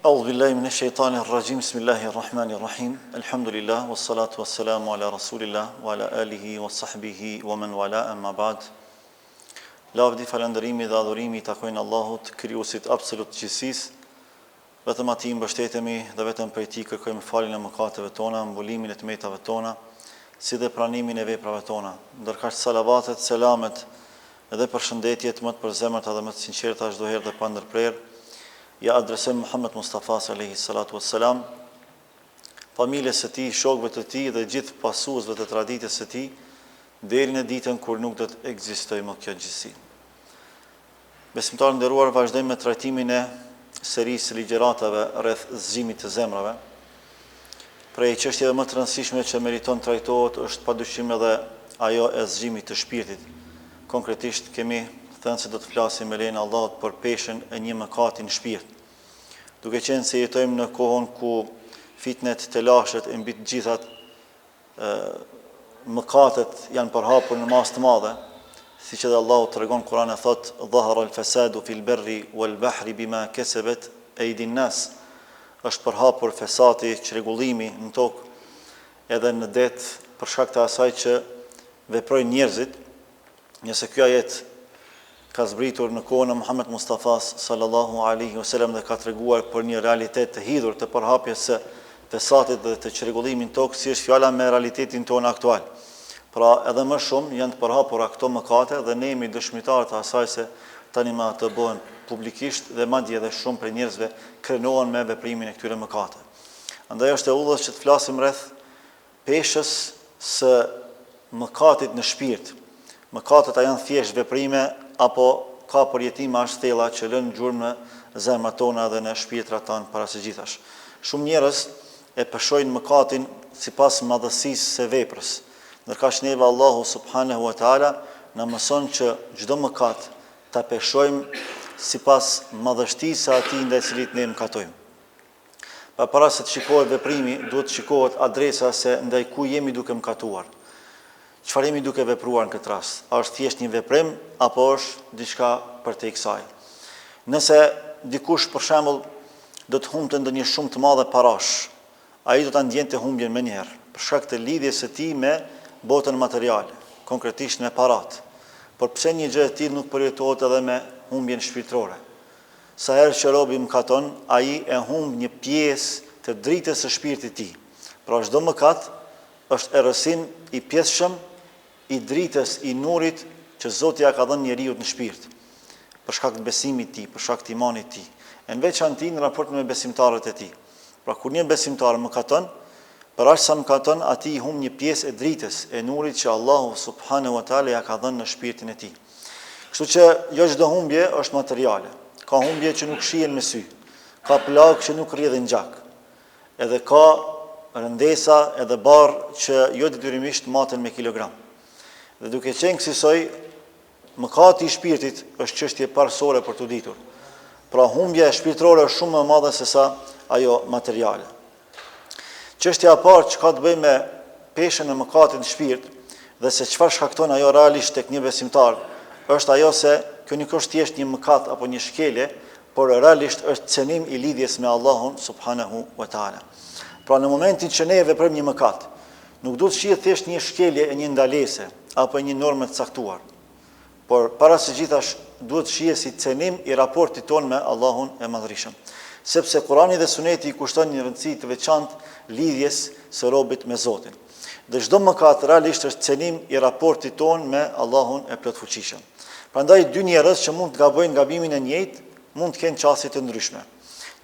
أعوذ بالله من الشيطان الرجيم بسم الله الرحمن الرحيم الحمد لله والصلاة والسلام على رسول الله وعلى آله وصحبه ومن والاه أما بعد Lavdi, falëndërimi dhe adhurimi takojnë Allahut, krijuesit absolut të gjithësisë. Vetëm atij mbështetemi dhe vetëm prej tij kërkojmë faljen e mëkateve tona, mbulimin e tmetave tona, si dhe pranimin e veprave tona. Ndërkaq salavatet, selamet dhe përshëndetjet më të përzemërta dhe më të sinqerta çdo herë dhe pa ndërprerje ja adresojmë Muhammed Mustafa alayhi salatu wassalam, familjes së tij, shokëve të tij dhe gjithë pasuesve të traditës së tij, deri në ditën kur nuk do të ekzistojë më kjo gjësi. Besimtarë nderuar, vazhdojmë me trajtimin e serisë ligjëratave rreth zgjimit të zemrave. Prej çështjeve më të rëndësishme që meriton trajtohet është padyshim edhe ajo e zgjimit të shpirtit. Konkretisht kemi thënë se do të flasim me lejen e Allahut për peshën e një mëkati në shpirt. Duke qenë se jetojmë në kohën ku fitnet, telashet e mbi të gjithat mëkatet janë përhapur në masë të madhe, siç edhe Allahu tregon në Kur'an e thot: "Dhahara al-fasadu fil barri wal bahri bima kasabat aydin nas." Është përhapur fesati, çrregullimi në tokë edhe në det për shkak të asaj që veprojnë njerëzit. Nëse ky ajet ka zbritur në kohën e Muhammed Mustafa sallallahu alaihi wasallam dhe ka treguar për një realitet të hidhur të përhapjes së fesatit dhe të çrregullimit tokë, si është fjala me realitetin tonë aktual. Pra edhe më shumë janë të përhapura këto mëkate dhe ne jemi dëshmitarë të asaj se tani më ato bëhen publikisht dhe madje edhe shumë prej njerëzve krenohen me veprimin e këtyre mëkate. Andaj është e udhës që të flasim rreth peshës së mëkatit në shpirt. Mëkatet janë thjesht veprime apo ka përjetime ashtella që lënë gjurmë në zemrat tona dhe në shpirtrat tanë para së gjithash. Shumë njerëz e peshojnë mëkatin sipas madhësisë së veprës. Ndërkaq neve Allahu subhanahu wa taala na mëson që çdo mëkat ta peshojmë sipas madhështisë së atij ndaj cilit ne mëkatojmë. Para se të shikohet veprimi, duhet të shikohet adresa se ndaj ku jemi duke mëkatuar. Çfarë jemi duke vepruar në këtë rast? A është thjesht një veprim apo është diçka përtej kësaj? Nëse dikush për shembull do të humbte ndonjë shumë të madhe parash, ai do ta ndjente humbjen menjëherë për shkak të lidhjes së tij me botën materiale, konkretisht me parat. Por pse një gjë e tillë nuk përjetohet edhe me humbjen shpirtërore? Sa herë që robi mëkaton, ai e humb një pjesë të dritës së shpirtit të tij. Pra çdo mëkat është errësim i pjesshëm i dritës, i nurit që Zoti ja ka dhënë njeriu në shpirt, për shkak të besimit të tij, për shkak të imanit të tij, në veçantë në raport me besimtarët e tij. Pra kur një besimtar mëkaton, për aq sa mëkaton, atij i humb një pjesë e dritës, e nurit që Allahu subhanahu wa taala ja ka dhënë në shpirtin e tij. Kështu që jo çdo humbje është materiale. Ka humbje që nuk shihen me sy, ka plagë që nuk rrjedhin gjak, edhe ka rëndesa edhe barë që jo detyrimisht maten me kilogram. Dhe duke qenë kësaj, mëkati i shpirtit është çështje parësore për të ditur. Pra humbja e shpirtërore është shumë më e madhe se sa ajo materiale. Çështja e parë që ka të bëjë me peshën e mëkatit në shpirt dhe se çfarë shkakton ajo realisht tek një besimtar, është ajo se kjo nuk është thjesht një mëkat apo një shkelje, por realisht është cenim i lidhjes me Allahun subhanahu wa taala. Pra në momentin që ne veprojmë një mëkat, nuk duhet shihet thjesht një shkelje e një ndalese apo një normë të caktuar, por para së gjithash duhet shihet si cenim i raportit ton me Allahun e Madhërisëm, sepse Kurani dhe Suneti i kushton një rëndësi të veçantë lidhjes së robit me Zotin. Dhe çdo mëkat realisht është cenim i raportit ton me Allahun e plotfuqishëm. Prandaj dy njerëz që mund të gabojnë gabimin e njëjtë, mund të kenë çësje të ndryshme.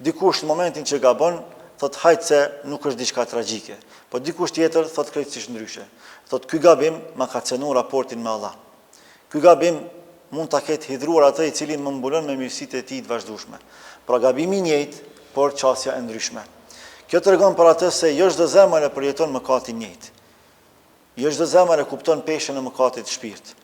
Dikush në momentin që gabon thot hajtë se nuk është diçka tragjike, po dikush tjetër thot krejtësisht ndryshe. Thot ky gabim ma ka cenu raportin me Allah. Ky gabim mund ta ketë hidhur atë i cili më mbulon me mirësitë e tij të vazhdueshme. Pra gabimi i njëjtë, por çësja e ndryshme. Kjo tregon për atë se jo çdo zemër e përjeton mëkatin e njëjtë. Jo çdo zemër e kupton peshën e mëkatit të shpirt.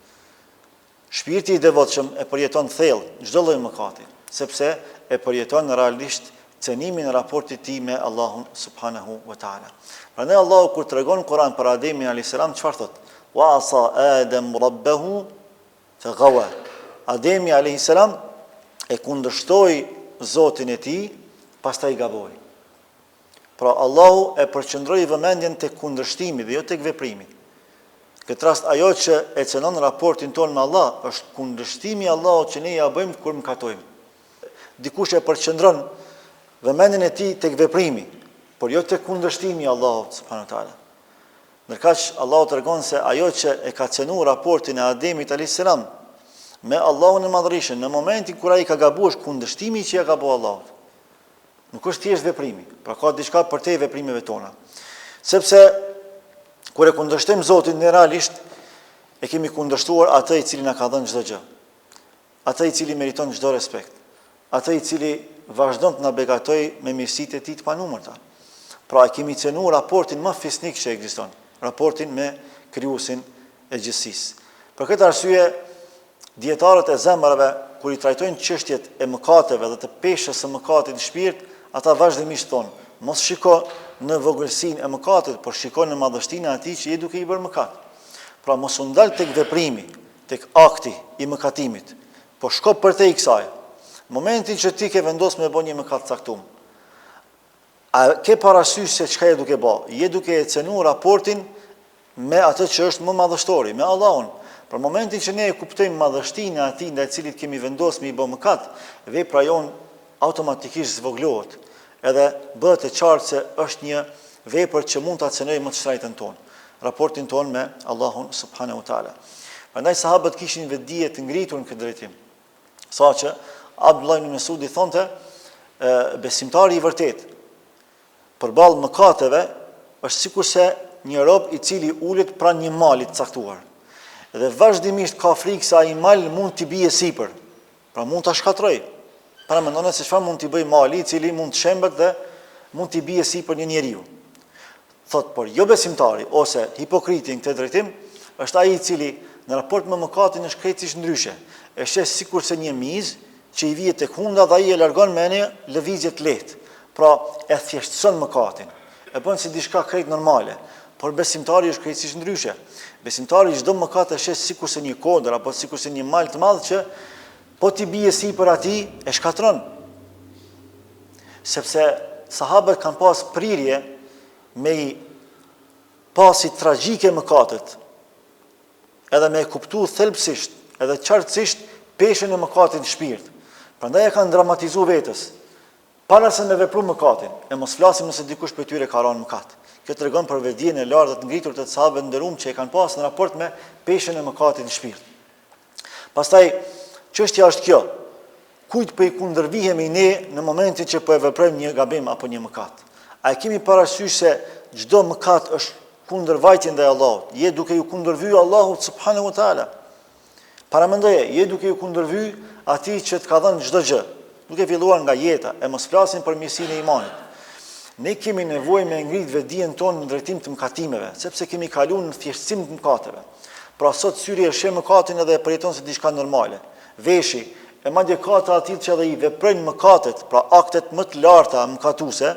Shpirti i devotshëm e përjeton thellë çdo lloj mëkati, sepse e përjeton realisht cenimin e raportit tij me Allahun subhanahu wa taala. Prandaj Allahu kur tregon Kur'an për Ademin alayhis salam çfarë thot? Wa asa Adam rabbahu faghawa. Ademi alayhis salam e kundërshtoi Zotin e tij pastaj gaboj. Pra Allahu e përqendroi vëmendjen tek kundërshtimi dhe jo tek veprimi. Këtë rast ajo që e cënon raportin tonë me Allah është kundërshtimi i Allahut që ne ja bëjmë kur mëkatojmë. Dikush e përqendron vëmendjen e tij tek veprimi, por jo tek kundërshtimi i Allahut subhanahu wa taala. Ndërkaq Allahu tregon se ajo që e ka cënuar raportin e Ademit alayhis salam me Allahun e Madhërisht në momentin kur ai ka gabuar është kundërshtimi që ja ka bëu Allahut. Nuk është thjesht veprimi, pra ka diçka përtej veprimeve tona. Sepse kur e kundërshtojmë Zotin, ne realisht e kemi kundërshtuar atë i cili na ka dhënë çdo gjë. Atë i cili meriton çdo respekt. Atë i cili vazhdon të na begatoj me mirësitë e tij të panumërta. Pra e kemi cënuar raportin më fisnik që ekziston, raportin me krijuesin e gjithësisë. Për këtë arsye, dietarët e zemrave kur i trajtojnë çështjet e mëkateve dhe të peshës së mëkatit në shpirt, ata vazhdimisht thonë, mos shiko në vogëlsinë e mëkatit, por shiko në madhështinë e atij që je duke i bërë mëkat. Pra mos u ndal tek veprimi, tek akti i mëkatimit, por shko përtej kësaj. Momentin që ti ke vendosur me bën një mëkat të caktuar, a ke parasysh se çka je duke bë? Je duke e cënuar raportin me atë që është më madhështori, me Allahun. Për momentin që ne e kuptojmë madhështinë e atij ndaj cilit kemi vendosur me i bë mëkat, vepra jon automatikisht zvoglohet, edhe bëhet e qartë se është një vepër që mund ta cënojë më të shtrejtën tonë, raportin tonë me Allahun subhanahu wa taala. Prandaj sahabët kishin vetdije të ngritur në këtë drejtim. Saqë Abdullah ibn Mesudi thonte, besimtari i vërtet përballë mëkateve është sikurse një rob i cili ulet pranë një mali të caktuar. Dhe vazhdimisht ka frikë se ai mal mund t'i bie sipër. Pra mund ta shkatërrojë. Para mendon se çfarë mund t'i bëj mali i cili mund të shembet dhe mund t'i bie sipër një njeriu. Thot, por jo besimtari ose hipokriti në këtë drejtim është ai i cili në raport me mëkatin është krejtësisht ndryshe. E sheh sikurse një mizë që i vije tek hunda dhe ai e largon me një lëvizje të lehtë. Pra e thjeshtëson mëkatin. E bën si diçka krejt normale. Por besimtari është krejtësisht ndryshe. Besimtari çdo mëkat e sheh sikurse një kodër apo sikurse një mal të madh që po t'i bie sipër atij e shkatron. Sepse sahabët kanë pas prirje me i pasi tragjike mëkatet, edhe me e kuptu thelbësisht, edhe qartësisht peshën e mëkatit në shpirt. Prandaj e kanë dramatizu vetës, para se me vepru mëkatin, e mos flasim nëse dikush për tyre ka rënë mëkat. Kjo tregon për vetdijen e lartë dhe të ngritur të sahabëve nderuam që e kanë pas në raport me peshën e mëkatit në shpirt. Pastaj çështja është kjo. Kujt po i kundërvihemi ne në momentin që po e veprojmë një gabim apo një mëkat? A e kemi parasysh se çdo mëkat është kundërvajtje ndaj Allahut? Je duke ju kundërvyer Allahut subhanahu wa taala. Paramendoje, je duke ju kundërvyer atij që të ka dhënë çdo gjë. Duke filluar nga jeta, e mos flasim për mirësinë e imanit. Ne kemi nevojë me ngrit vetdijen tonë në drejtim të mëkatimeve, sepse kemi kaluar në thjeshtësim të mëkateve. Pra sot syri e sheh mëkatin edhe e përjeton se diçka normale. Veshi e madje ka të atill që edhe i veprojnë mëkatet, pra aktet më të larta mëkatuese,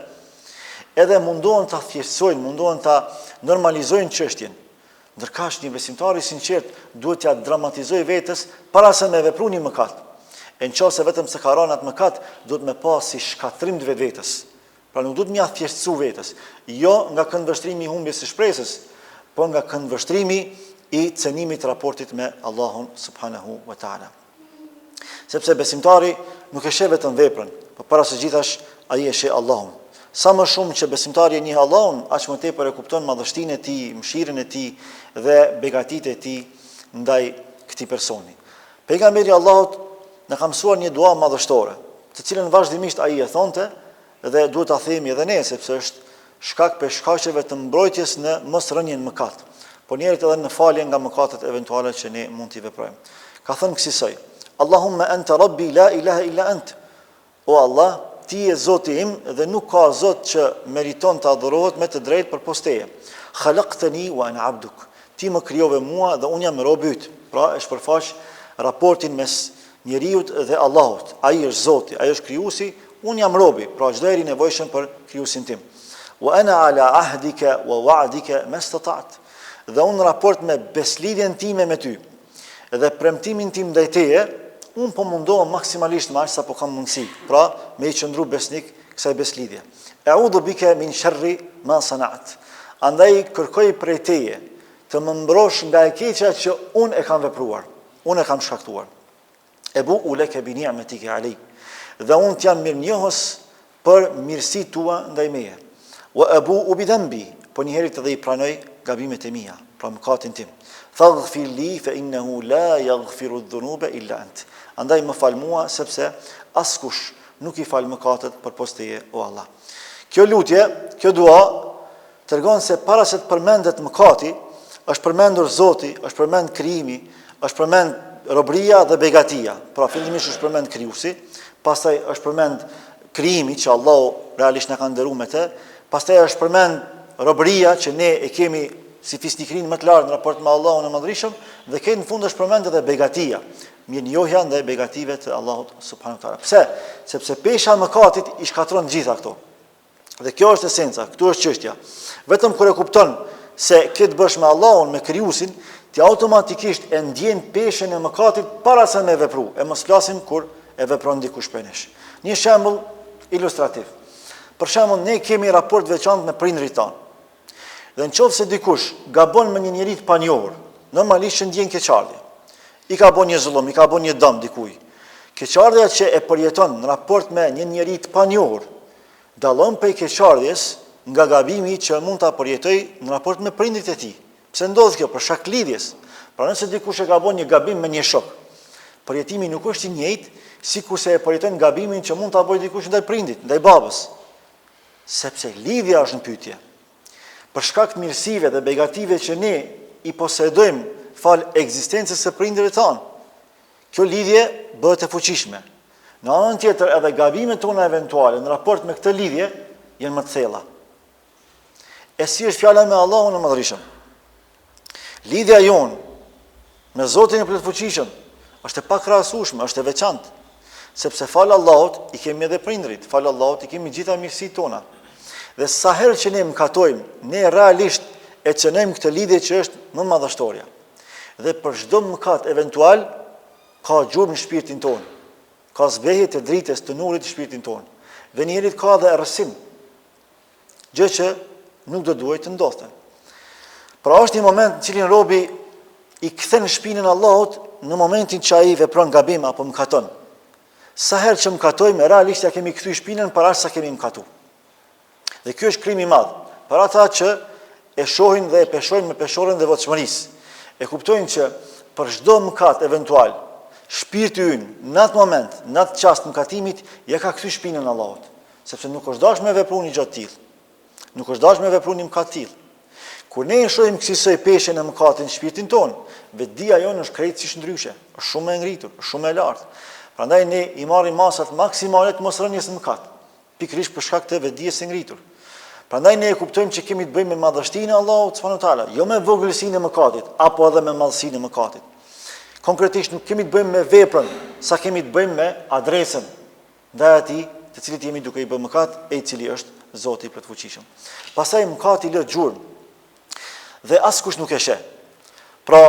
edhe mundohen ta thjeshtsojnë, mundohen ta normalizojnë çështjen. Ndërkaq një besimtar i sinqert duhet t'ia dramatizojë vetes para se me vepru një mëkat. E nëse vetëm se ka rënë atë mëkat, duhet me pas si shkatrim të vetes. Pra nuk duhet mja thjeshtësu vetes, jo nga këndvështrimi i humbjes së shpresës, por nga këndvështrimi i cenimit raportit me Allahun subhanahu wa taala. Sepse besimtari nuk e sheh vetëm veprën, por para së gjithash ai e sheh Allahun. Sa më shumë që besimtari e njeh Allahun, aq më tepër e kupton madhështinë e tij, mëshirën e tij dhe begatitë e tij ndaj këtij personi. Pejgamberi Allahut na ka mësuar një dua madhështore, të cilën vazhdimisht ai e thonte dhe duhet ta themi edhe ne, sepse është shkak për shkaqeve të mbrojtjes në mos rënien në mëkat, por njerëzit edhe në falje nga mëkatet eventuale që ne mund t'i veprojmë. Ka thënë kësaj: Allahumma anta rabbi la ilaha illa ant. O Allah, ti je Zoti im dhe nuk ka Zot që meriton të adhurohet me të drejtë përpos teje. Khalaqtani wa ana abduk. Ti më krijove mua dhe unë jam robi yt. Pra e shpërfaq raportin mes njeriu dhe Allahut. Ai është Zoti, ai është krijuesi, unë jam robi, pra çdo herë i nevojshëm për krijuesin tim. Wa ana ala ahdika wa wa'dika mastata'at. Dhe unë në raport me beslidhjen time me ty dhe premtimin tim ndaj teje, unë po mundohem maksimalisht me aq sa po kam mundësi. Pra me i qëndru besnik kësaj beslidhje. E'udhu bike min sharri ma sana'at. Andaj kërkoj prej teje të më mbrosh nga e keqja që unë e kam vepruar, unë e kam shkaktuar. Ebu'u leke bi ni'metike alej. Dhe unë t'jam mirënjohës për mirësi tua ndaj meje. Wa ebu'u bi dhanbi, po njëherët edhe i pranoj gabimet e mia, pra mëkatin tim. Faghfir li fa innahu la yaghfiru dhunuba illa ant. Andaj më fal mua sepse askush nuk i fal mëkatet përpos teje o Allah. Kjo lutje, kjo dua tregon se para se të përmendet mëkati, është përmendur Zoti, është përmend krijimi, është përmend robëria dhe begatia. Pra fillimisht është përmend krijuesi, pastaj është përmend krijimi që Allahu realisht na ka dhëruar me të, pastaj është përmend robëria që ne e kemi si fisnikrin më të lartë në raport me Allahun e Madhërisëm, dhe këtë në fund është përmend edhe begatia, mirënjohja ndaj begative të Allahut subhanahu wa taala. Pse? Sepse pesha e mëkatit i shkatron gjitha këto. Dhe kjo është esenca, këtu është çështja. Vetëm kur e kupton se këtë bësh me Allahun, me krijuesin, ti automatikisht e ndjen peshën e mëkatit para se me vepru. E mos flasim kur e vepron dikush prej nesh. Një shembull ilustrativ. Për shembull, ne kemi raport veçantë me prindërit tanë. Dhe në qoftë se dikush gabon me një njeri të panjohur, normalisht që ndjen keqardhje. I ka bën një zullum, i ka bën një dëm dikujt. Keqardhja që e përjeton në raport me një njeri të panjohur, dallon prej keqardhjes nga gabimi që mund ta përjetoj në raport me prindrit e tij. Pse ndodh kjo? Për shkak lidhjes. Pra nëse dikush e ka bën një gabim me një shok, përjetimi nuk është i njëjtë sikurse e përjeton gabimin që mund ta bëjë dikush ndaj prindit, ndaj babës. Sepse lidhja është në pyetje. Për shkak të mirësive dhe begative që ne i posedojmë fal ekzistencës së prindërve tanë, kjo lidhje bëhet e fuqishme. Në anën tjetër, edhe gabimet tona eventuale në raport me këtë lidhje janë më të thella. E si është fjala me Allahun e Madhërisëm? Lidhja jonë me Zotin e Plotfuqishëm është e pakrahasueshme, është e veçantë, sepse fal Allahut i kemi edhe prindrit, fal Allahut i kemi gjitha mirësitë tona. Dhe sa herë që ne mëkatojmë, ne realisht e cënojmë këtë lidhje që është më madhështoria. Dhe për çdo mëkat eventual ka gjurmë në shpirtin tonë, ka zbehje të dritës të nurit në shpirtin tonë. Dhe njerit ka dhe errësim, gjë që nuk do duhet të ndodhte. Pra është një moment në cilin robi i kthen shpinën Allahut në momentin që ai vepron gabim apo mëkaton. Sa herë që mëkatojmë, realisht ja kemi kthy shpinën para se sa kemi mëkatuar. Dhe kjo është krim i madh për ata që e shohin dhe e peshojnë me peshorën dhe devotshmërisë. E kuptojnë që për çdo mëkat eventual, shpirti ynë në atë moment, në atë çast mëkatimit, ja ka kthy shpinën Allahut, sepse nuk është dashur me vepru një gjë të tillë. Nuk është dashur me vepru një mëkat të tillë. Kur ne e shohim kësaj peshën e mëkatit në shpirtin tonë, vetdia jonë është krejtësisht ndryshe, është shumë e ngritur, është shumë e lartë. Prandaj ne i marrim masat maksimale të mosrënies në mëkat, pikërisht për shkak të vetdijes së ngritur. Prandaj ne e kuptojmë që kemi të bëjmë me madhështinë e Allahut subhanahu wa taala, jo me vogëlsinë e mëkatit, apo edhe me madhësinë e mëkatit. Konkretisht nuk kemi të bëjmë me veprën, sa kemi të bëjmë me adresën ndaj atij të cilit jemi duke i bërë mëkat, e i cili është Zoti i Plotfuqishëm. Pastaj mëkati lë gjurmë dhe askush nuk e sheh. Pra,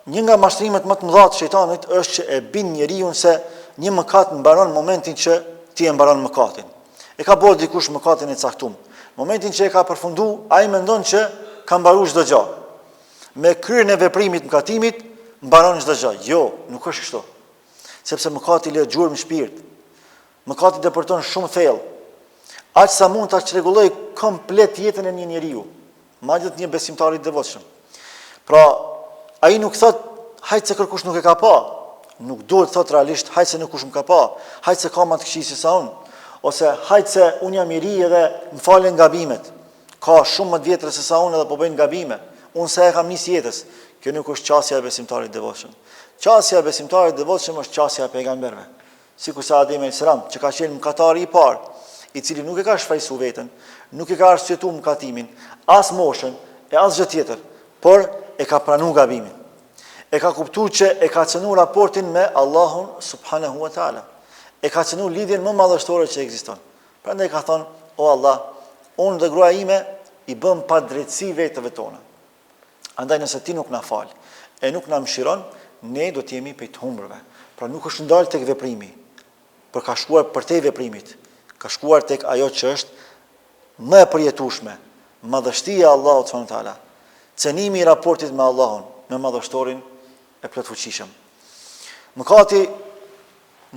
një nga mashtrimet më të mëdha të shejtanit është që e bin njeriu se një mëkat mbaron momentin që ti e mbaron mëkatin. E ka bërë dikush mëkatin e caktuar. Momentin që e ka përfundu, ai mendon që ka mbaruar çdo gjë. Me kryerjen e veprimit mëkatimit mbaron çdo gjë. Jo, nuk është kështu. Sepse mëkati lë gjurmë në shpirt. Mëkati depërton shumë thellë. Aq sa mund ta çrregulloj komplet jetën e një njeriu, madje të një besimtari të devotshëm. Pra, ai nuk thot, hajt se kërkush nuk e ka pa. Nuk duhet thot realisht, hajt se nuk kush më ka pa. Hajt se ka më të këqij se sa unë. Ose hajt se unë jam i ri edhe më falen gabimet. Ka shumë më të vjetër se sa unë edhe po bëjnë gabime. Unë se e kam nis jetës. Kjo nuk është qasja e besimtarit të devotshëm. Qasja e besimtarit të devotshëm është qasja e pejgamberëve. Sikur sa Ademi alayhis salam, që ka qenë mëkatari i parë, i cili nuk e ka shfaqsu veten, nuk e ka arsyetuar mëkatimin, as moshën e as gjë tjetër, por e ka pranuar gabimin. E ka kuptuar që e ka cënuar raportin me Allahun subhanahu wa taala. E ka cënuar lidhjen më madhështore që ekziston. Prandaj ka thonë, o Allah, unë dhe gruaja ime i bëm pa drejtësi vetëve tona. Andaj nëse ti nuk na fal, e nuk na mëshiron, ne do të jemi prej të humbrëve. Pra nuk është ndalë tek veprimi, për ka shkuar për te veprimit. ka shkuar tek ajo që është më e përjetueshme, madhështia e Allahut subhanahu wa taala, cenimi i raportit me Allahun, me madhështorin e plotfuqishëm. Mëkati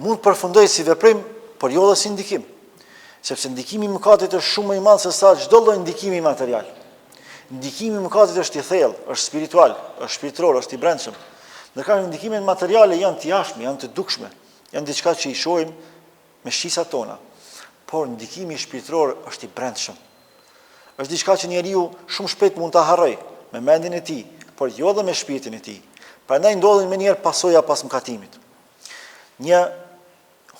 mund të përfundojë si veprim, por jo dhe si ndikim, sepse ndikimi i mëkatit është shumë më i madh se sa çdo lloj ndikimi material. Ndikimi i mëkatit është i thellë, është spiritual, është shpirtëror, është i brendshëm. Ndërkohë ndikimet materiale janë të jashtme, janë të dukshme, janë diçka që i shohim me shqisat tona. Por ndikimi shpirtëror është i brendshëm. Është diçka që njeriu shumë shpejt mund ta harrojë me mendjen e tij, por jo edhe me shpirtin e tij. Prandaj ndodhin më njëherë pasoja pas mëkatimit. Një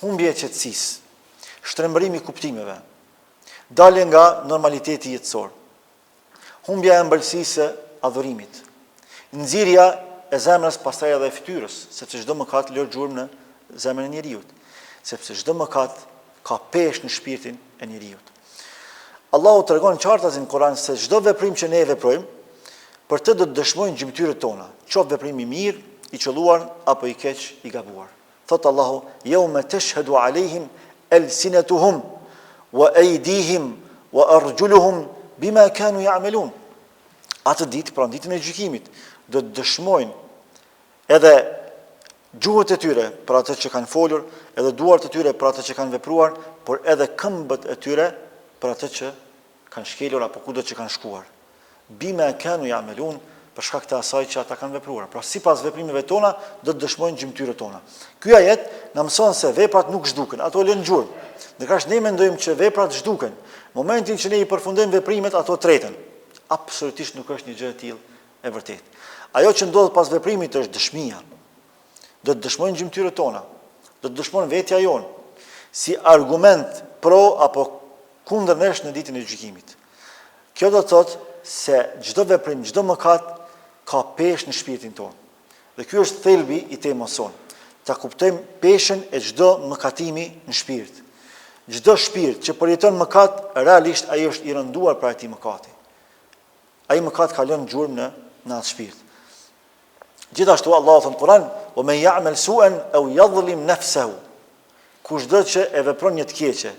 humbje e qetësisë, shtrembërimi i kuptimeve, dalje nga normaliteti jetësor, humbja e ëmbëlsisë së adhurimit, nxirja e zemrës pastaj edhe e fytyrës, sepse çdo mëkat lër gjurmë në zemrën e njeriu, sepse çdo mëkat ka peshë në shpirtin e njeriu. Allahu tregon qartë në Kur'an se çdo veprim që ne e veprojmë, për të do të dëshmojnë gjymtyrët tona, qoftë veprimi i mirë, i qelluar apo i keq, i gabuar. Thot Allahu: "Yawma tashhadu 'alayhim alsinatuhum wa aydihim wa arjuluhum bima kanu ya'malun." Atë ditë, pra ditën e gjykimit, do të dëshmojnë edhe gjuhët e tyre për atë që kanë folur, edhe duart e tyre për atë që kanë vepruar, por edhe këmbët e tyre për atë që kanë shkelur apo kudo që kanë shkuar. Bima kanu ya'malun, për shkak të asaj që ata kanë vepruar. Pra sipas veprimeve tona do të dëshmojnë gjymtyrët tona. Ky ajet na mëson se veprat nuk zhduken, ato lënë gjurmë. Ndërkohë ne mendojmë që veprat zhduken. Momentin që ne i përfundojmë veprimet, ato tretën. Absolutisht nuk është një gjë e tillë e vërtetë. Ajo që ndodh pas veprimit është dëshmia. Do të dëshmojnë gjymtyrët tona, do të dëshmojnë vetja jonë, si argument pro apo kundër nesh në ditën e gjykimit. Kjo do të thotë se çdo veprim, çdo mëkat ka peshë në shpirtin tonë. Dhe ky është thelbi i temës sonë. Ta kuptojmë peshën e çdo mëkatimi në shpirt. Çdo shpirt që përjeton mëkat, realisht ai është i rënduar për atij mëkati. Ai mëkat ka lënë gjurmë në atë shpirt. Gjithashtu Allahu thon në Kur'an: "Wa man ya'mal su'an aw yadhlim nafsahu." Kushdo që e vepron një të keqe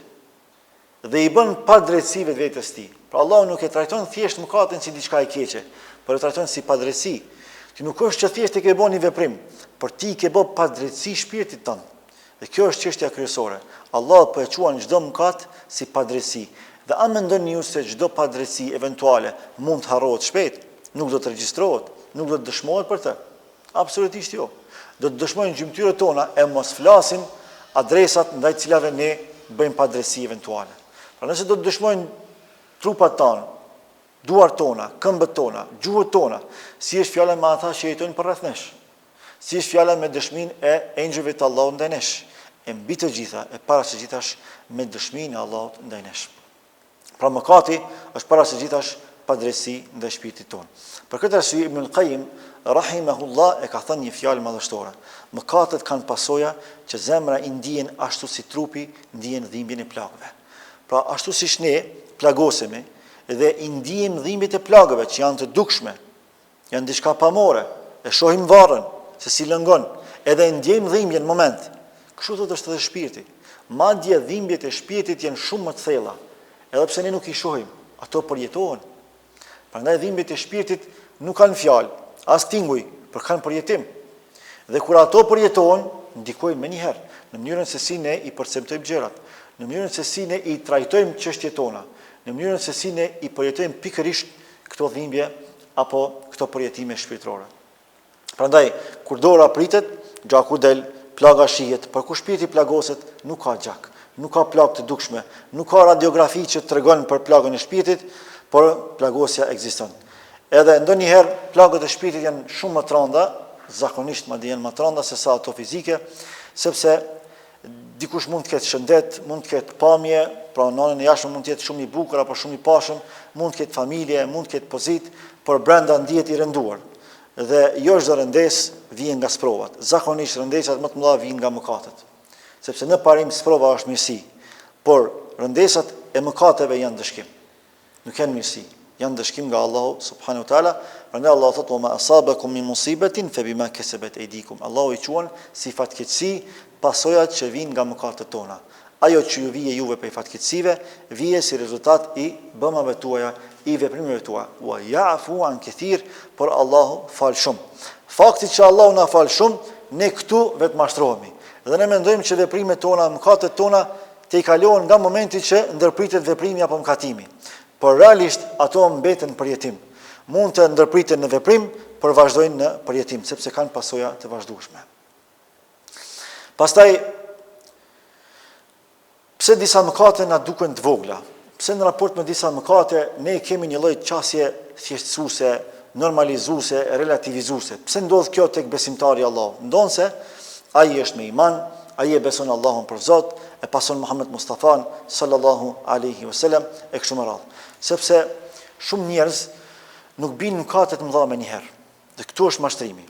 dhe i bën pa drejtësi vetes tij. Pra Allahu nuk e trajton thjesht mëkatin si diçka e keqe, por e trajton si padrejtësi. Ti nuk është që thjesht e ke bën një veprim, por ti ke bën padrejtësi shpirtit tënd. Dhe kjo është çështja kryesore. Allah po e quan çdo mëkat si padrejtësi. Dhe a mendoni ju se çdo padrejtësi eventuale mund të harrohet shpejt? Nuk do të regjistrohet, nuk do të dëshmohet për të. Absolutisht jo. Do të dëshmojnë gjymtyrët tona e mos flasim adresat ndaj cilave ne bëjmë padrejtësi eventuale. Pra nëse do të dëshmojnë trupat tonë, duart tona, këmbët tona, gjuhët tona, si është fjala me ata që jetojnë përreth nesh, si është fjala me dëshminë e engjëjve të Allahut ndaj nesh, e mbi të gjitha, e para së gjithash me dëshminë e Allahut ndaj nesh. Pra mëkati është para së gjithash padrejtësi ndaj shpirtit tonë. Për këtë arsye Ibn al-Qayyim rahimahullah e ka thënë një fjalë madhështore. Mëkatet kanë pasoja që zemra i ndihen ashtu si trupi ndihen dhimbjen e plagëve. Pra ashtu siç ne plagosemi dhe i ndijim dhimbjet e plagëve që janë të dukshme, janë diçka pamore, e shohim varrën se si lëngon, edhe ndjejmë dhimbjen në moment. Kështu thotë është edhe shpirti. Madje dhimbjet e shpirtit janë shumë më të thella, edhe pse ne nuk i shohim, ato përjetohen. Prandaj dhimbjet e shpirtit nuk kanë fjalë, as tinguj, por kanë përjetim. Dhe kur ato përjetohen, ndikojnë menjëherë në mënyrën se si ne i perceptojmë gjërat, në mënyrën se si ne i trajtojmë çështjet tona, në mënyrën se si ne i përjetojmë pikërisht këto dhimbje apo këto përjetime shpirtërore. Prandaj, kur dora pritet, gjaku del, plaga shihet, por kur shpirti plagoset, nuk ka gjak, nuk ka plagë të dukshme, nuk ka radiografi që tregon për plagën e shpirtit, por plagosja ekziston. Edhe ndonjëherë plagët e shpirtit janë shumë më të rënda, zakonisht madje janë më të rënda se sa ato fizike, sepse dikush mund të ketë shëndet, mund të ketë pamje, pra në anën e jashtme mund të jetë shumë i bukur apo shumë i pashëm, mund të ketë familje, mund të ketë pozitë, por brenda ndihet i rënduar. Dhe jo çdo rëndes vjen nga sprovat. Zakonisht rëndesat më të mëdha vijnë nga mëkatet. Sepse në parim sprova është mirësi, por rëndesat e mëkateve janë dëshkim. Nuk janë mirësi, janë dëshkim nga Allahu subhanahu wa taala. Prandaj Allahu thotë: "Wa ma asabakum min musibatin fa bima kasabat aydikum." Allahu i quan si fatkeqësi pasojat që vijnë nga mëkatet tona. Ajo që ju vije juve për fatkeqësive, vije si rezultat i bëmave tuaja, i veprimeve tuaja. Wa ya'fu an kathir, por Allahu fal shumë. Fakti që Allahu na fal shumë, ne këtu vetë mashtrohemi. Dhe ne mendojmë që veprimet tona, mëkatet tona te i kalohen nga momenti që ndërpritet veprimi apo mëkatimi. Por realisht ato mbeten në përjetim. Mund të ndërpriten në veprim, por vazhdojnë në përjetim, sepse kanë pasoja të vazhdueshme. Pastaj, pse disa mëkate na duken të vogla? Pse në raport me disa mëkate ne kemi një lloj qasje thjeshtësuese, normalizuese, relativizuese? Pse ndodh kjo tek besimtari i Allahut? Ndonse ai është me iman, ai e beson Allahun për Zot, e pason Muhammed Mustafan sallallahu alaihi wasallam e kështu me radhë. Sepse shumë njerëz nuk bin mëkate të mëdha më njëherë. Dhe këtu është mashtrimi.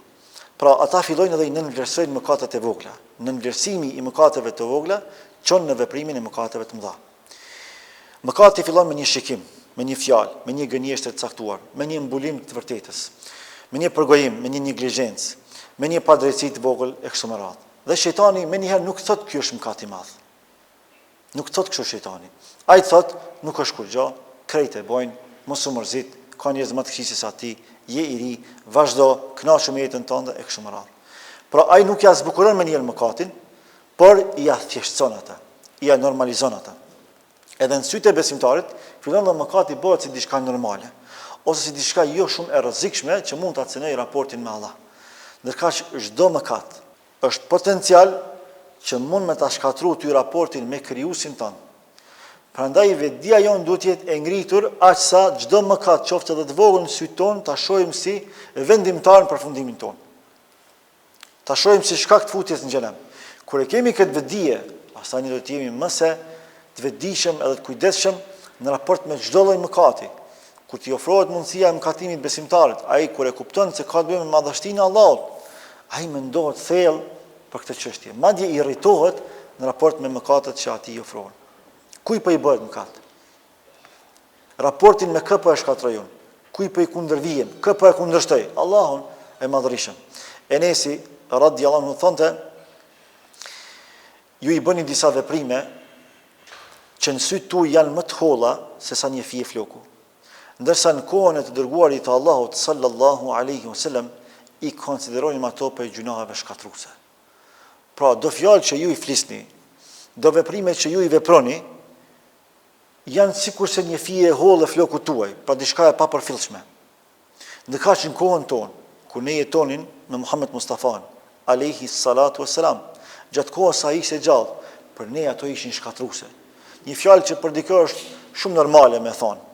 Pra ata fillojnë edhe i nënvlerësojnë mëkatet e vogla. Nënvlerësimi i mëkateve të vogla çon në veprimin e mëkateve të mëdha. Mëkati fillon me një shikim, me një fjalë, me një gënjeshtër të caktuar, me një mbulim të vërtetës, me një përgojim, me një neglizhencë, me një padrejtësi të vogël e kështu me radhë. Dhe shejtani më njëherë nuk thotë ky është mëkat i madh. Nuk thotë kështu shejtani. Ai thotë nuk është kur gjë, krejt e bojnë, mos u mërzit, ka njerëz më të këqij se sa ti, je i ri, vazhdo, kënaqu me jetën tënde e kështu me radhë. Pra ai nuk ja zbukuron me njëherë mëkatin, por ja thjeshtëson ata, ja normalizon ata. Edhe në sytë e besimtarit, fillon dhe mëkati bëhet si diçka normale, ose si diçka jo shumë e rrezikshme që mund ta cënoj raportin me Allah. Ndërkaq çdo mëkat është potencial që mund me ta shkatërrojë ty raportin me krijuesin tënd. Prandaj vetdia jon duhet të jetë e ngritur aq sa çdo mëkat qoftë edhe të vogël në sytë ton ta shohim si vendimtar në përfundimin ton. Ta shohim si shkak të futjes në xhenem. Kur e kemi këtë vetdije, pastaj ne do të jemi më se të vetëdijshëm edhe të kujdesshëm në raport me çdo lloj mëkati. Kur t'i ofrohet mundësia e mëkatimit besimtarit, ai kur e kupton se ka të bëjë me madhështinë e Allahut, ai mendohet thellë për këtë çështje. Madje i irritohet në raport me mëkatet që atij i ofrohen. Kuj po i bëhet mëkat? Raportin me kë po e shkatërron? Kuj po i kundërvijem? Kë po e kundërshtoj? Allahun e madhërisëm. Enesi radhiyallahu anhu thonte, ju i bëni disa veprime që në sytë tu janë më të holla se sa një fije floku. Ndërsa në kohën e të dërguarit të Allahut sallallahu alaihi wasallam i konsideronin ato për gjunaheve shkatruese. Pra, do fjalë që ju i flisni, do veprime që ju i veproni, janë sikurse një fije e hollë e flokut tuaj, pra diçka e papërfillshme. Ndërkaq në kohën tonë, kur ne jetonin me Muhammed Mustafan alaihi salatu wassalam, gjatë kohës sa ishte gjallë, për ne ato ishin shkatruese. Një fjalë që për dikë është shumë normale me thonë.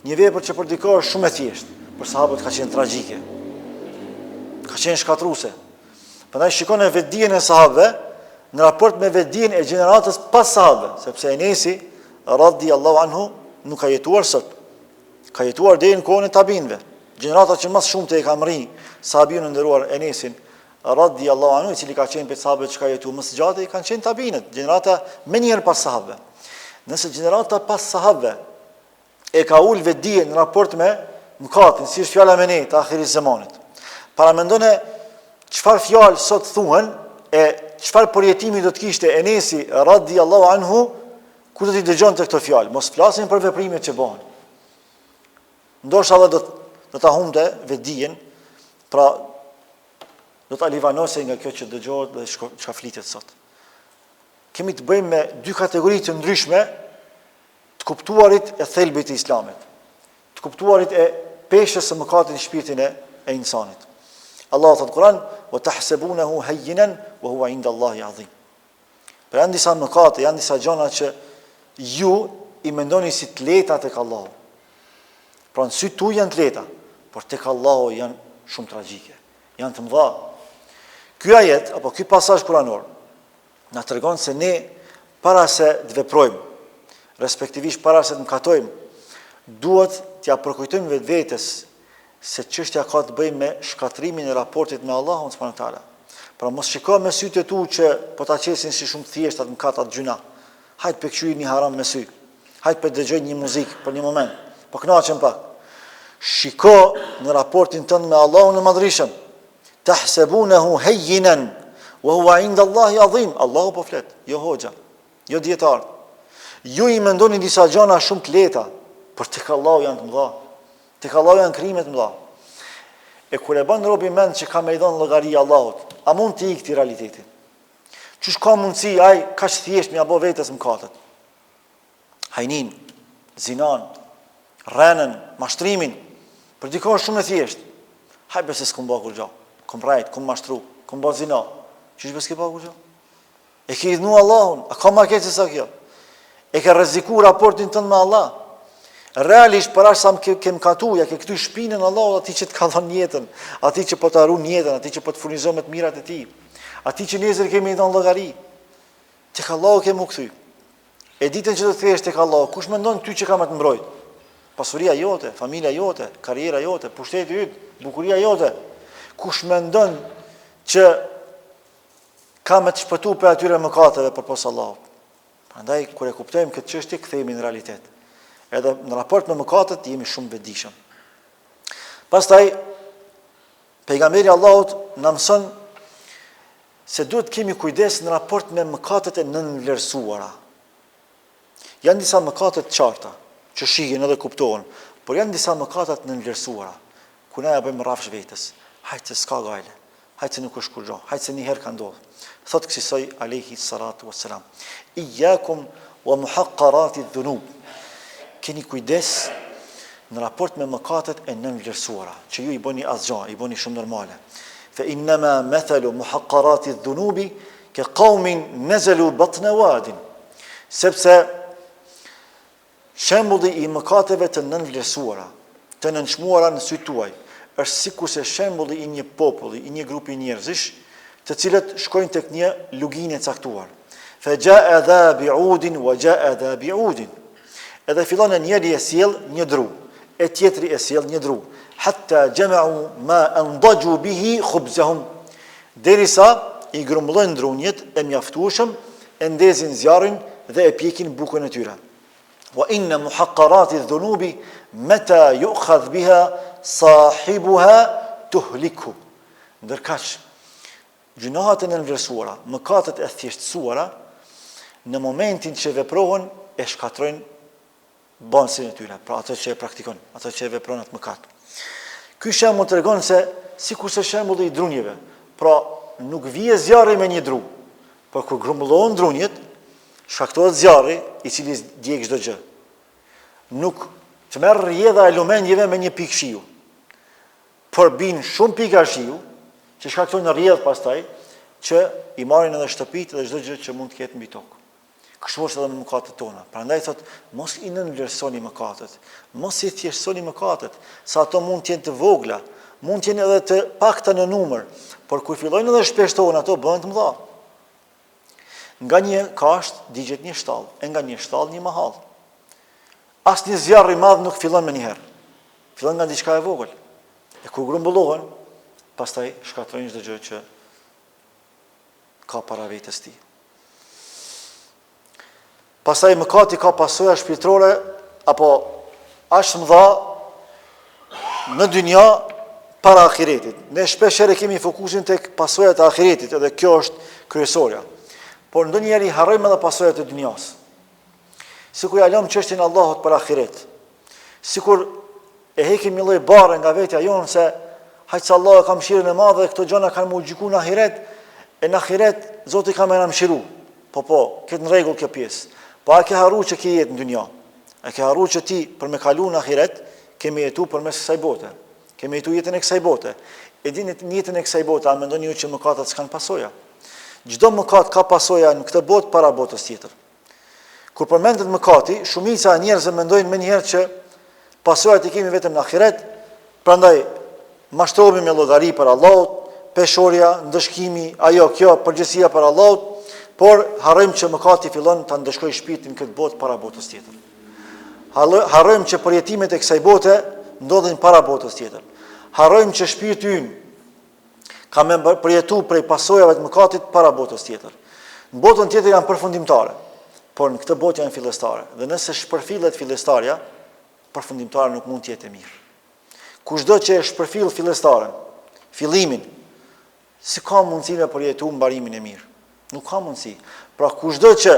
Një vepër që për dikë është shumë e thjeshtë, për sahabët ka qenë tragjike. Ka qenë shkatruese. Prandaj shikon e vetdijen e sahabëve në raport me vetdijen e gjeneratës pas sahabëve, sepse Enesi radhiyallahu anhu nuk ka jetuar sot. Ka jetuar deri në kohën e tabinëve. Gjenerata që më shumë të e ka mri sahabiun e nderuar Enesin radhiyallahu anhu, i cili ka qenë për sahabët që ka jetuar më së gjatë, kanë qenë tabinët, gjenerata më njëherë pas sahabëve. Nëse gjenerata pas sahabëve e ka ul vetdijen në raport me mëkatin, si është fjala me ne të ahirit zamanit. Para mendone çfarë fjalë sot thuhen e çfarë përjetimi do të kishte Enesi radhiyallahu anhu kur do t'i dëgjonte këto fjalë. Mos flasin për veprimet që bëhen. Ndoshta edhe do ta humte vetdijen, pra do ta livanose nga kjo që dëgjohet dhe çka flitet sot. Kemi të bëjmë me dy kategori të ndryshme të kuptuarit e thelbit të Islamit, të kuptuarit e peshës së mëkatit në shpirtin e insanit. Allah thotë Kur'an, "Wa tahsabunahu hayyinan wa huwa 'inda Allahi 'azim." Për janë disa mëkate, janë disa gjëra që ju i mendoni si të lehta tek Allahu. Pra në sytë tu janë të lehta, por tek Allahu janë shumë tragjike, janë të mëdha. Ky ajet apo ky pasazh kuranor na tregon se ne para se të veprojmë, respektivisht para se të mëkatojmë, duhet t'ja përkujtojmë vetvetes se çështja ka të bëjë me shkatrimin e raportit me Allahun subhanahu wa taala. Pra mos shiko me sytë e tu që po ta qesin si shumë thjeshtat mëkatat gjuna. Hajt për këshyri një haram me sy. Hajt për dëgjoj një muzikë për një moment. Po kënaqem pak. Shiko në raportin tënd me Allahun e madhrishëm. Tahsabunahu hayyinan wa huwa 'inda Allahi 'azim. Allahu po flet, jo hoxha. jo dietar. Ju I mendoni disa gjëra shumë të lehta, por tek Allahu janë të mëdha. Tek Allahu janë krime të mëdha. E kur e bën robi mend që ka me I dhënë llogari Allahut, a mund të ikti realitetin? Qysh ka mundësi ai kaq thjesht m'ia bë vetes mëkatet? Hajnin, zinan, rrenën, mashtrimin, për dikon shumë e thjesht. Haj bes s'kum bë kur gjë. Kum rajt, kum mashtru, kum bë zina. Qysh bes ke bë kur gjë? E ke idhnu Allahun, a ka më keq se sa kjo? E ke rreziku raportin tënd me Allah. Realisht para sa kem katu, ja ke këtu shpinën Allahut, atij që të ka dhënë jetën, atij që po të harron jetën, atij që po të furnizon me të mirat e tij, atij që nesër kemi dhënë llogari. Tek Allahu kemu kthy. E ditën që do të thjesht tek Allahu, kush mendon ty që ka më të mbrojt? Pasuria jote, familja jote, karriera jote, pushteti yt, bukuria jote. Kush mendon që ka më të shpëtuar për atyre mëkateve përpos Allahut? Prandaj kur e kuptojmë këtë çështje, kthehemi në realitet. Edhe në raport me mëkatet jemi shumë vetëdijshëm. Pastaj pejgamberi Allahut na mëson se duhet kemi kujdes në raport me mëkatet e nënvlerësuara. Janë disa mëkate të qarta që shihen edhe kuptohen, por janë disa mëkate të nënvlerësuara, ku na ja bëjmë rrafsh vetes. Hajtë se s'ka gajle, hajtë se nuk është kur gjë, hajtë se një herë ka ndodhur. Thot kësaj alayhi salatu wassalam: "Iyyakum wa muhaqqarati dhunub." Keni kujdes në raport me mëkatet e nënvlerësuara, që ju I bëni asgjë, I bëni shumë normale. Fa innama mathalu muhaqqarati dhunubi ka qaumin nazalu batna wadin. Sepse shembulli I mëkateve të nënvlerësuara, të nënçmuara në sytë tuaj, është sikurse shembulli I një populli, I një grupi njerëzish, të cilët shkojnë tek një luginë e caktuar. Fa jaa dha bi'udin wa jaa dha bi'udin. Edhe fillon njëri e sjell një dru, e tjetri e sjell një dru, hatta jama'u ma andaju bihi khubzahum. Derisa I grumbullojnë drunjet e mjaftueshëm, e ndezin zjarrin dhe e pjekin bukën e tyre. Wa inna muhaqqarati dhunubi mata yu'khadh biha sahibuha tuhliku. Ndërkaq gjunohat e nënvlerësuara, mëkatet e thjeshtësuara, në momentin që veprohen e shkatrojnë bansin e tyre, pra atë që e praktikon, atë që e vepron atë mëkat. Ky shembull tregon se sikurse shembulli I drunjeve, pra nuk vije zjarri me një dru, por kur grumbullohen drunjet, shkaktohet zjarri I cili djeg çdo gjë. Nuk të merr rrjedha e lumenjeve me një pikë shiu, por bin shumë pika shiu që shkaktojnë rrjedh pastaj që I marrin edhe shtëpitë dhe çdo gjë që mund të ketë mbi tokë. Kështu është edhe me mëkatet tona. Prandaj thot, mos I nënvlerësoni mëkatet, mos I thjeshtësoni mëkatet, sa ato mund të jenë të vogla, mund të jenë edhe të pakta në numër, por kur fillojnë edhe shpeshtohen ato bëhen të mëdha. Nga një kasht digjet një shtall, e nga një shtall një mahall. Asnjë zjarr I madh nuk fillon me një herë. Fillon nga diçka e vogël. E kur grumbullohen, pastaj shkatrojnë çdo gjë që ka para vetes tij. Pastaj mëkati ka pasoja shpirtërore apo aq mëdha në dynja para ahiretit. Ne shpesh herë kemi fokusin tek pasojat e ahiretit, edhe kjo është kryesorja. Por ndonjëherë I harrojmë edhe pasojat e dynjas. Sikur ja lëm çështjen e Allahut për ahiret. Sikur e hekim një lloj barre nga vetja jonë se hajt se Allah ka mëshirën e madhe, këto gjëra kanë më gjyku në ahiret, e në ahiret Zoti ka më na mëshiru. Po, këtë në rregull kjo pjesë. Po a ke harru që ke jetë në dynja? A ke harru që ti për me kalu në ahiret, kemi jetu përmes kësaj bote. Kemi jetu jetën e kësaj bote. E dini jetën e kësaj bote, a mendoni ju që mëkatet s'kan pasoja? Çdo mëkat ka pasoja në këtë botë para botës tjetër. Kur përmendet mëkati, shumica e njerëzve mendojnë menjëherë që pasojat I kemi vetëm në ahiret, prandaj mashtrohemi me llogari për Allahut, peshorja, ndëshkimi, kjo përgjegjësia për Allahut, por harrojmë që mëkati fillon ta ndëshkojë shpirtin këtë botë para botës tjetër. Harrojmë që përjetimet e kësaj bote ndodhin para botës tjetër. Harrojmë që shpirti ynë ka me përjetu prej pasojave të mëkatit para botës tjetër. Në botën tjetër janë përfundimtare, por në këtë botë janë fillestare. Dhe nëse shpërfillet fillestarja, përfundimtare nuk mund të jetë e mirë. Kushdo që e shpërfill fillestaren, fillimin, si ka mundësi me përjetu mbarimin e mirë? Nuk ka mundësi. Pra kushdo që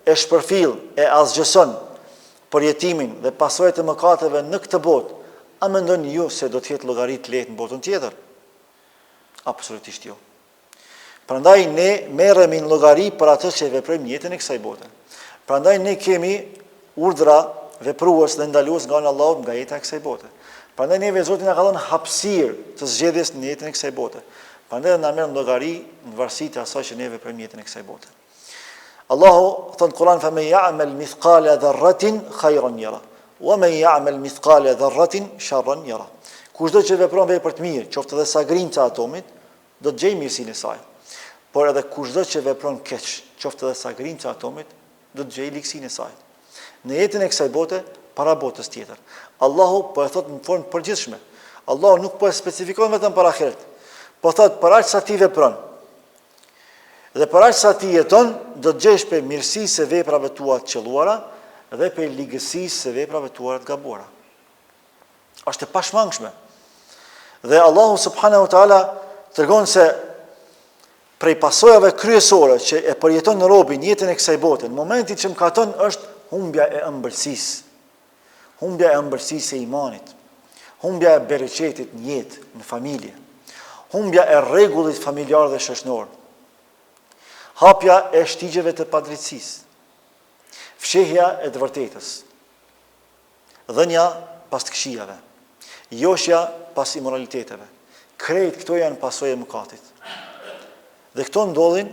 e shpërfill, e asgjëson përjetimin dhe pasojat e mëkateve në këtë botë, a mendoni ju se do të jetë llogari të lehtë në botën tjetër? Absolutisht jo. Prandaj ne merremi në llogari për atë që veprojmë në jetën e kësaj bote. Prandaj ne kemi urdhra veprues dhe ndalues nga Allahu nga jeta e kësaj bote. Prandaj neve Zoti na ka dhënë hapësirë të zgjedhjes në jetën e kësaj bote. Prandaj na merr në llogari në varësi të asaj që ne veprojmë në jetën e kësaj bote. Allahu thon Kur'an fa man ya'mal mithqala dharratin khayran yara wa man ya'mal mithqala dharratin sharran yara. Kushdo që vepron vepër të mirë, qoftë edhe sa grinca e atomit, do të gjejë mirësinë e saj. Por edhe kushdo që vepron keq, qoftë edhe sa grinca e atomit, do të gjejë ligësinë e saj. Në jetën e kësaj bote, para botës tjetër. Allahu po e thot në formë përgjithshme. Allahu nuk po e specifikon vetëm për ahiret, po thot për aq sa ti vepron. Dhe për aq sa ti jeton, do të gjesh për mirësisë së veprave tua të qelluara dhe për ligësisë së veprave tua të gabuara. Është e pashmangshme. Dhe Allahu subhanahu wa taala tregon se prej pasojave kryesore që e përjeton në robin jetën e kësaj bote, në momentin që mëkaton është humbja e ëmbëlsisë. Humbja e ëmbëlsisë e imanit. Humbja e bereqetit në jetë, në familje. Humbja e rregullit familjar dhe shoqëror. Hapja e shtigjeve të padrejtësisë. Fshehja e të vërtetës. Dhënia pas të këqijave. Joshja pas imoraliteteve. Krejt këto janë pasojë e mëkatit. Dhe këto ndodhin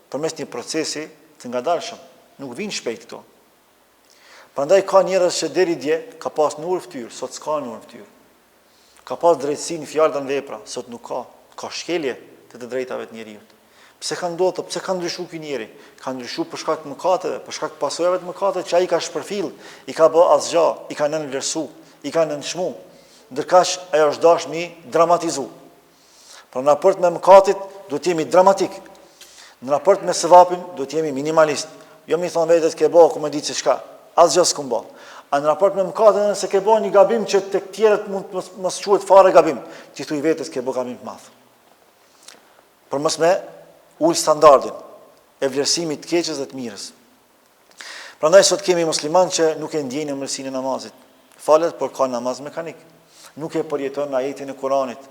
përmes një procesi të ngadalshëm. Nuk vinë shpejt këto. Prandaj ka njerëz që deri dje ka pas në urë fytyrë, sot s'ka në urë fytyrë. Ka pas drejtësi në fjalë dhe në vepra, sot nuk ka. Ka shkelje të drejtave të njerëzit. Pse ka ndodhur, pse ka ndryshuar ky njeri? Ka ndryshuar për shkak të mëkateve, për shkak të pasojave të mëkateve që ai ka shpërfill, i ka bë asgjë, i ka nënvlerësu, i ka nënçmu. Ndërkaq ajo është dashur mi dramatizu. Por në raport me mëkatit duhet jemi dramatik. Në raport me sevapin duhet jemi minimalist. Jo mi thon vetes ke bë, ku më di se çka. Asgjë s'kum bë. A në raport me mëkatin nëse ke bë një gabim që tek tjerët mund të mos quhet fare gabim, ti thuj vetes ke bë gabim të madh. Por mos me ul standardin e vlerësimit të keqes dhe të mirës. Prandaj sot kemi musliman që nuk e ndjejnë ëmbëlsinë e namazit. Falet, por ka namaz mekanik. Nuk e përjeton ajetin e Kuranit.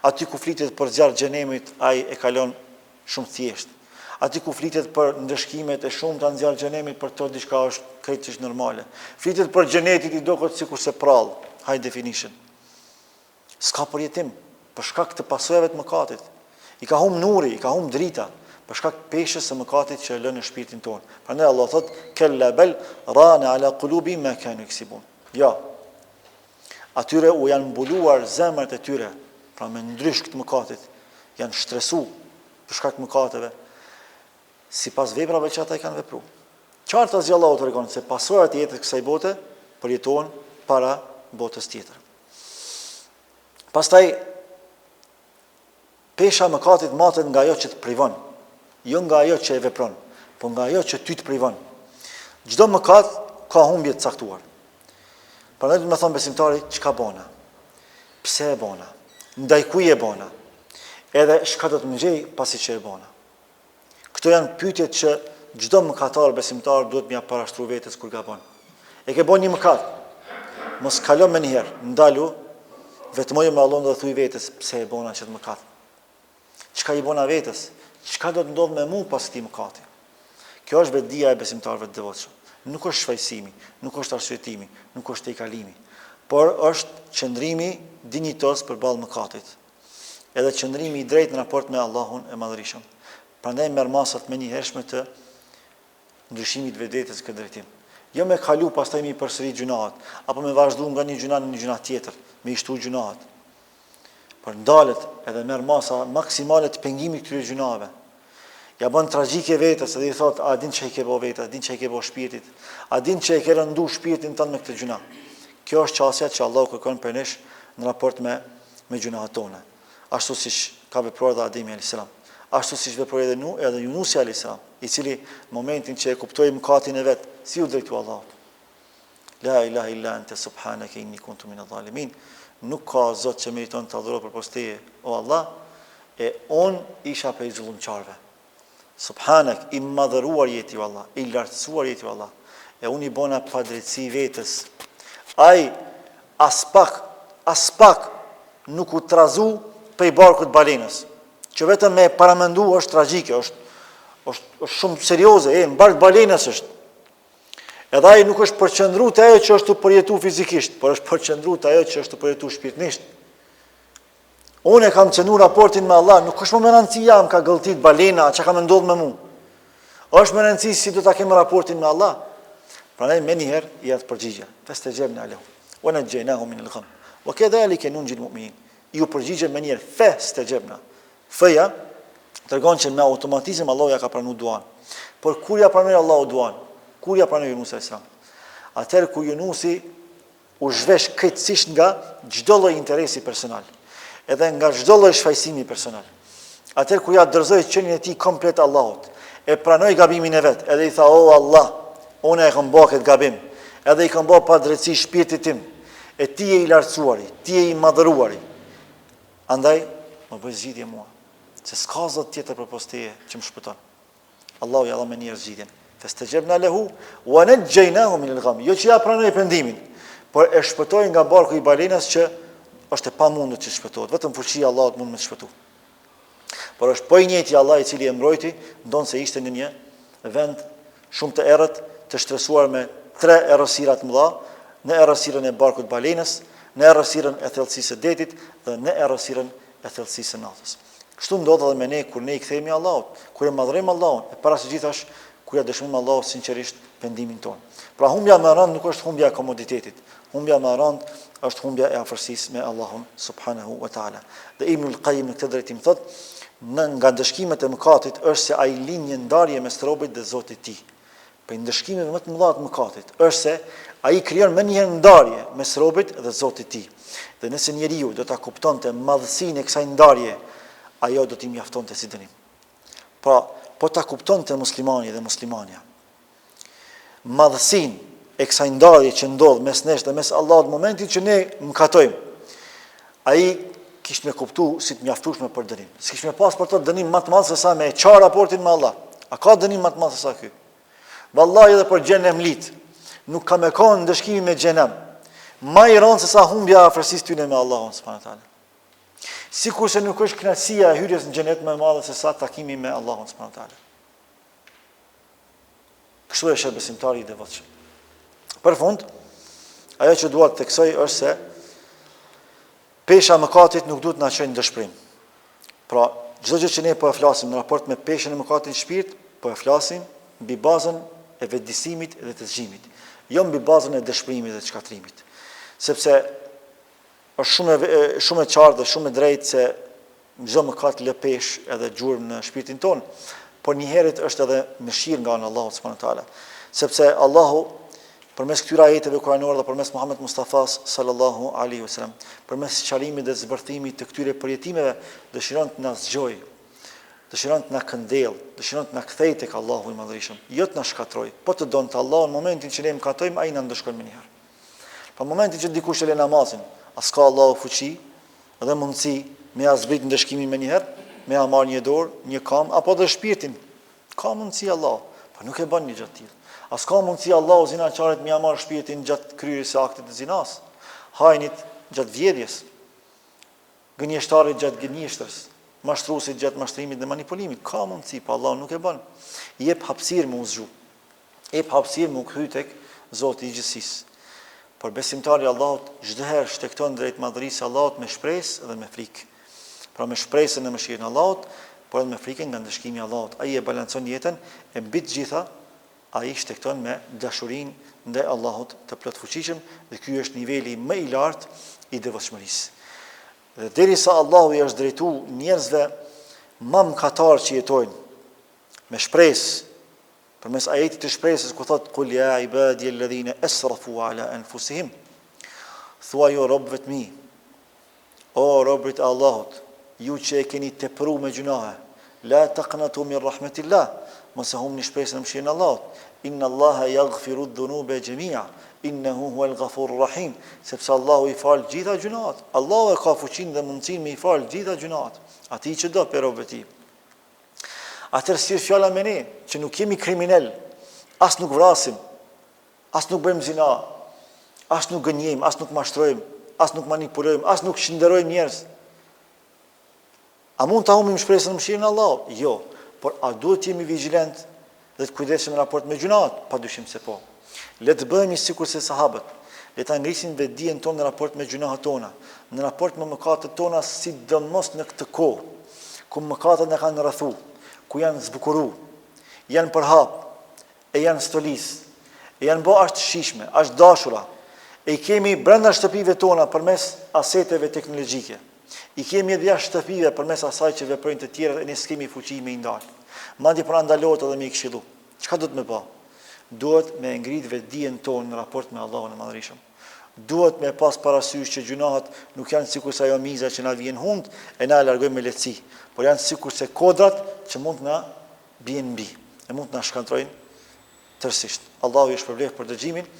Aty ku flitet për zjarr xhenemit, ai e kalon shumë thjesht. Aty ku flitet për ndëshkimet e shumta në zjarr xhenemit, për to diçka është krejtësisht normale. Flitet për xhenetit i dokot sikur se prall, high definition. S'ka përjetim për shkak të pasojave të mëkatit. I ka humb nuri, i ka humb drita, për shkak të peshës së mëkatit që lën në shpirtin tonë. Prandaj Allah thot: "Kalla bal rana ala qulubi ma kanu yaksibun." Ja. Atyre u janë mbuluar zemrat e tyre, pra me ndrysh këtë mëkatit, janë shtresu për shkak të mëkateve, sipas veprave që ata i kanë vepruar. Qartë as Allahu tregon se pasojat e jetës kësaj bote përjetohen para botës tjetër. Pastaj pesha mëkatit matet nga ajo që të privon, jo nga ajo që e vepron, po nga ajo që ty të privon. Çdo mëkat ka humbje të caktuar. Prandaj do të më thon besimtari, çka bona? Pse e bona? Ndaj kujt e bona? Edhe çka do të më gjej pasi që e bona? Këto janë pyetjet që çdo mëkatar besimtar duhet m'ia parashtruaj vetes kur gabon. E ke bën një mëkat. Mos kalo më një herë, ndalu, vetëm me Allahun dhe thuj vetes pse e bona çet mëkat. Çka i bona vetes? Çka do të ndodh me mua pas këtij mëkati? Kjo është vetdia e besimtarëve të devotshëm. Nuk është shfaqësimi, nuk është arsyetimi, nuk është tejkalimi, por është qëndrimi dinjitos përballë mëkatit. Edhe qëndrimi i drejtë në raport me Allahun e Madhërisht. Prandaj merr masat me një hershme të ndryshimit vetes këtë drejtim. Jo me kalu pastaj me përsëri gjunaat, apo me vazhdu nga një gjuna në një gjuna tjetër, me i shtu gjunaat. Por ndalet edhe merr masa maksimale të pengimit këtyre gjunave. Ja bën tragjike vetes edhe i thot, a din çai ke bë vetes, a din çai ke bë shpirtit, a din çai ke rëndu shpirtin tënd me këtë gjuna. Kjo është çësia që Allahu kërkon për nesh në raport me gjunaat tona. Ashtu siç ka vepruar dhe Ademi alayhis salam. Ashtu siç veproi edhe Yunusi alayhis salam, i cili momentin që e kuptoi mëkatin e vet, si u drejtua Allahut. La ilaha illa anta subhanaka inni kuntu minadh zalimin. Nuk ka zot që meriton të adhurohet përpos teje, o Allah, e on isha prej zullumçarëve. Subhanak, i madhëruar jeti o Allah, i lartësuar jeti o Allah. E unë i bona pa drejtësi vetës. Ai as pak nuk u trazu prej barkut balenës. Që vetëm me paramendu është tragjike, është shumë serioze, në bark balenës është. Edhe ai nuk është përqendruar te ajo që është të përjetu fizikisht, por është përqendruar te ajo që është të përjetu shpirtërisht. Unë e kam qenë raportin me Allah, nuk është më me rëndësi jam ka gëlltit balena, që ka me ndodhë me mu. Është me rëndësi si do ta kemë raportin me Allah. Prandaj me njëherë i atë përgjigje. Fastajabna lahu wa najjaynahu min al-gham. Wa kadhalika nunji al-mu'minin. Ju përgjigje me njëherë fastajabna. Feja tregon që me automatizëm Allahu ja ka pranuar duan. Por kur ja pranoi Allahu duan? Kur ja pranoi Yunus alayhis salam? Atëherë kur Yunusi u zhvesh krejtësisht nga çdo lloj interesi personal, edhe nga çdo lloj shfaqësimi personal. Atëherë kur ja dërzoi qenien e tij komplet Allahut, e pranoi gabimin e vet, edhe i tha: "O Allah, unë e kam bërë këtë gabim, edhe i kam bërë pa drejtësi shpirtit tim, e ti je i lartësuari, ti je i madhëruari. Andaj, më bëj zgjidhje mua, se s'ka zot tjetër përpos teje që më shpëton." Allahu ja dha me njerëz zgjidhjen. Fastajabna lahu wa najjaynahu min al-gham. Jo që ja pranoi pendimin, por e shpëtoi nga barku i balenës që është e pamundur që shpëtohet. Vetëm fuqia e Allahut mund të shpëtojë. Por është po i njëjti Allah i cili e mbrojti, ndonse ishte në një vend shumë të errët, të shtresuar me 3 errësira të mëdha, në errësirën e barkut balenës, në errësirën e thellësisë së detit dhe në errësirën e thellësisë së natës. Kështu ndodh edhe me ne kur ne i kthehemi Allahut, kur e madhrojmë Allahun, e para së gjithash kur ja dëshmojmë Allahut sinqerisht pendimin tonë. Pra humbja më e rëndë nuk është humbja e komoditetit. Humbja më e rëndë është humbja e afërsisë me Allahun subhanahu wa taala. Dhe Ibnul Qayyim në këtë drejtim thotë, nga ndëshkimet e mëkatit është se ai lin një ndarje mes robit dhe Zotit të tij. Për ndëshkimeve më të mëdha të mëkatit është se ai krijon më një ndarje mes robit dhe Zotit të tij. Dhe nëse njeriu do ta kuptonte madhësinë e kësaj ndarje, ajo do t'i mjaftonte si dënim. Pra, po ta kuptonte muslimani dhe muslimania madhësinë e kësaj ndarje që ndodh mes nesh dhe mes Allahut në momentin që ne mëkatojmë, ai kishte me kuptu si të mjaftueshme për dënim. S'kishte me pas për të dënim më të madh se sa me çar raportin me Allah. A ka dënim më të madh se sa ky? Vallahi edhe për xhenem lit, nuk ka me kon ndëshkimi me xhenem. Më i rëndë se sa humbja e afërsisë tyne me Allahun subhanahu wa taala. Sikur se nuk është kënaqësia e hyrjes në xhenet më e madhe se sa takimi me Allahun subhanahu wa taala. Kështu është besimtari i devotshëm. Për fund, ajo që dua të theksoj është se pesha e mëkatit nuk duhet na çojë në dëshpërim. Pra, çdo gjë që ne po e flasim në raport me peshën e mëkatit në shpirt, po e flasim mbi bazën e vetëdijsimit dhe të zgjimit, jo mbi bazën e dëshpërimit dhe të shkatrimit. Sepse është shumë e qartë dhe shumë e drejtë se çdo mëkat lë peshë edhe gjurmë në shpirtin tonë, por njëherët është edhe mëshirë nga Allahu subhanahu wa taala. Sepse Allahu përmes këtyre ajeteve kuranore dhe përmes Muhammed Mustafas sallallahu alaihi wasallam, përmes sqarimit dhe zbërthimit të këtyre përjetimeve, dëshiron të na zgjojë, dëshiron të na këndell, dëshiron të na kthejë tek Allahu i Madhërisëm, jo të na shkatrojë. Po të donte Allahu në momentin që ne mëkatojmë, ai na ndëshkon më njëherë. Pa momentin që dikush e lë namazin, as ka Allahu fuqi dhe mundësi me ia zbrit ndëshkimin më njëherë, me ia marr një dorë, një kam apo dhe shpirtin. Ka mundësi Allah, po nuk e bën një gjë të tillë. As ka mundësi Allahu zinaçarit me ia marr shpirtin gjatë kryerjes së aktit të zinas, hajnit gjatë vjedhjes, gënjeshtarit gjatë gënjeshtrës, mashtruesit gjatë mashtrimit dhe manipulimit. Ka mundësi, po Allahu nuk e bën. I jep hapësirë me u zgju. I jep hapësirë me u kthy tek Zoti i gjithësisë. Por besimtari i Allahut çdo herë shtekton drejt madhërisë së Allahut me shpresë dhe me frikë. Pra me shpresën në mëshirën e Allahut, por edhe me frikën nga ndëshkimi i Allahut. Ai e balancon jetën e mbi të gjitha, ai shtekton me dashurinë ndaj Allahut të plotfuqishëm, dhe ky është niveli më i lartë i devotshmërisë. Dhe derisa Allahu i është drejtuar njerëzve më mëkatar që jetojnë me shpresë, përmes ajetit të shpresës ku thot kul ya ibadi alladhina asrafu ala anfusihim, thua jo robëve të mi, o robërit e Allahut, ju që e keni tepruar me gjunahe, la taqnatu min rahmatillah, mos e humni shpresën në mëshirën e Allahut, inna Allaha yaghfiru dhunuba jami'a, innahu huwal ghafurur rahim, sepse Allahu i fal gjitha gjunat. Allahu e ka fuqinë dhe mundësinë me i fal gjitha gjunat, atij që do për robët e tij. Atëherë si është fjala me ne, që nuk jemi kriminal, as nuk vrasim, as nuk bëjmë zina, as nuk gënjejmë, as nuk mashtrojmë, as nuk manipulojmë, as nuk shënderojmë njerëz. A mund ta humbim shpresën në mëshirën e Allahut? Jo, por a duhet të jemi vigjilent dhe të kujdesshëm në raport me gjunat? Padyshim se po. Le të bëhemi sikur se sahabët, le ta ngrisin vetdijen tonë në raport me gjunahet tona, në raport me mëkatet tona, sidomos në këtë kohë, ku mëkatet na kanë rrethu, ku janë zbukuru, janë përhap, e janë stolis, e janë bërë ashtë shishme, ashtë dashura, e i kemi brenda shtëpive tona përmes aseteve teknologjike, i kemi edhe jashtë shtëpive përmes asaj që veprojnë të tjerët e ne s'kemi fuqi me i ndalë. Madje për ndalohet edhe me i këshillu. Çka do të më bë? Duhet me ngrit vetdijen tonë në raport me Allahun e Madhërisëm. Duhet me pas parasysh që gjunahet nuk janë sikur se ajo miza që na vjen hund e na e largojmë me lehtësi, por janë sikur se kodrat që mund na bien mbi, e mund na shkatërrojnë tërësisht. Allahu ju shpërblet për dëgjimin.